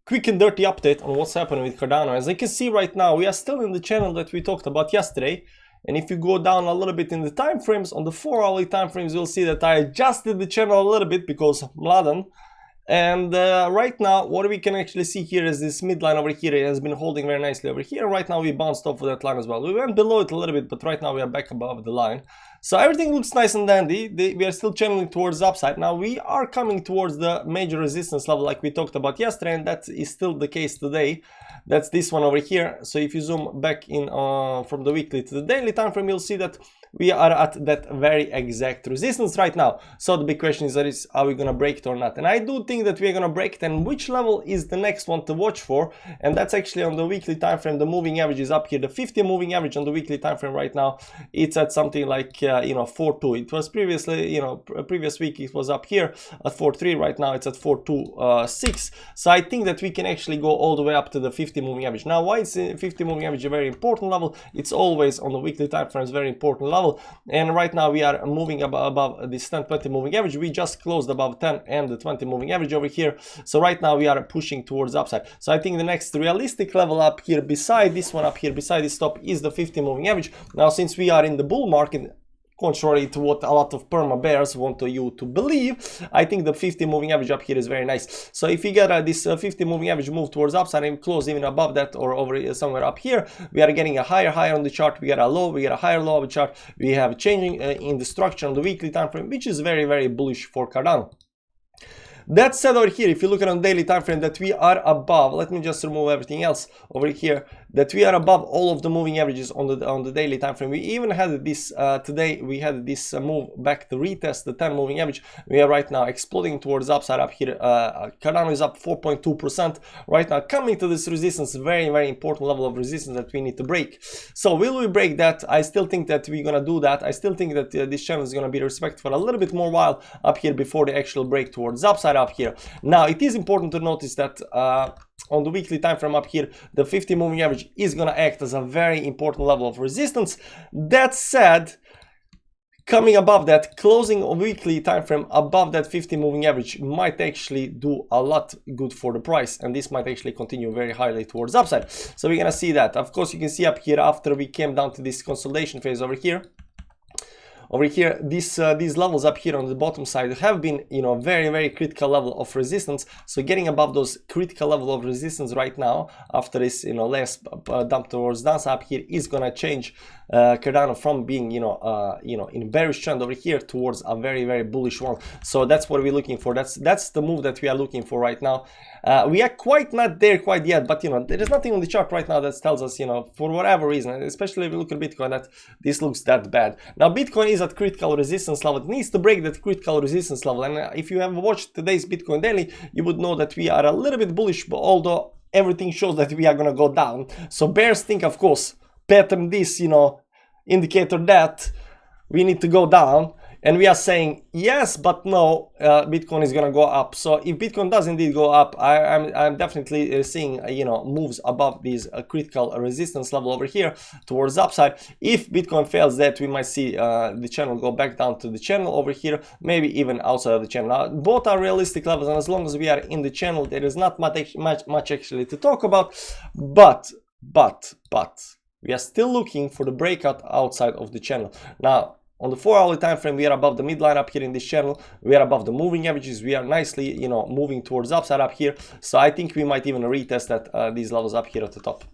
Quick and dirty update on what's happening with Cardano. As you can see right now, we are still in the channel that we talked about yesterday. And if you go down a little bit in the time frames, on the 4-hourly time frames, you'll see that I adjusted the channel a little bit because Mladen. And right now, what we can actually see here is this midline over here. It has been holding very nicely over here. Right now, we bounced off of that line as well. We went below it a little bit, but right now we are back above the line. So everything looks nice and dandy. We are still channeling towards the upside. Now we are coming towards the major resistance level like we talked about yesterday, and that is still the case today. That's this one over here. So if you zoom back in from the weekly to the daily time frame, you'll see that we are at that very exact resistance right now. So the big question is, are we gonna break it or not? And I do think that we're gonna break it. And which level is the next one to watch for? And that's actually on the weekly time frame. The moving average is up here. The 50 moving average on the weekly time frame right now, it's at something like 4.2. It was previously, previous week it was up here at 4.3. Right now it's at 4.26. So I think that we can actually go all the way up to the 50 moving average. Now, why is 50 moving average a very important level? It's always on the weekly time frame, it's very important level. And right now we are moving above this 10-20 moving average. We just closed above 10 and the 20 moving average over here. So right now we are pushing towards upside. So I think the next realistic level up here beside this one up here, beside this top, is the 50 moving average. Now, since we are in the bull market, contrary to what a lot of perma bears want you to believe, I think the 50 moving average up here is very nice. So if you get this 50 moving average move towards upside and close even above that or over somewhere up here, we are getting a higher high on the chart. We get a low, we get a higher low of the chart. We have changing in the structure on the weekly time frame, which is very, very bullish for Cardano. That said, over here, if you look at on daily time frame, that we are above, let me just remove everything else over here, that we are above all of the moving averages on the daily time frame. We even had this today, we had this move back to retest the 10 moving average. We are right now exploding towards upside up here. Cardano is up 4.2% right now, coming to this resistance, very, very important level of resistance that we need to break. So will we break that? I still think that we're gonna do that. I still think that this channel is gonna be respected for a little bit more while up here before the actual break towards upside up here. Now, it is important to notice that on the weekly time frame up here, the 50 moving average is going to act as a very important level of resistance. That said, coming above that, closing on weekly time frame above that 50 moving average might actually do a lot good for the price, and this might actually continue very highly towards upside. So we're going to see that. Of course, you can see up here after we came down to this consolidation phase over here. Over here, these levels up here on the bottom side have been, very, very critical level of resistance. So getting above those critical level of resistance right now, after this, last dump towards downside up here, is gonna change Cardano from being, in bearish trend over here towards a very, very bullish one. So that's what we're looking for. That's the move that we are looking for right now. We are quite not there quite yet, but there is nothing on the chart right now that tells us, for whatever reason, especially if we look at Bitcoin, that this looks that bad. Now, Bitcoin is at critical resistance level. It needs to break that critical resistance level. And if you have watched today's Bitcoin daily, you would know that we are a little bit bullish, but although everything shows that we are going to go down. So bears think, of course, pattern this, indicator that we need to go down. And we are saying yes, but no, Bitcoin is gonna go up. So if Bitcoin does indeed go up, I'm definitely seeing moves above these critical resistance level over here towards the upside. If Bitcoin fails that, we might see the channel go back down to the channel over here, maybe even outside of the channel. Now, both are realistic levels, and as long as we are in the channel, there is not much actually to talk about. But we are still looking for the breakout outside of the channel. Now, on the 4-hourly time frame, we are above the midline up here in this channel. We are above the moving averages. We are nicely, moving towards upside up here. So I think we might even retest at these levels up here at the top.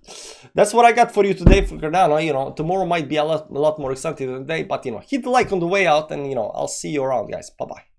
That's what I got for you today for Cardano. Tomorrow might be a lot more exciting than today, but hit the like on the way out, and I'll see you around, guys. Bye bye.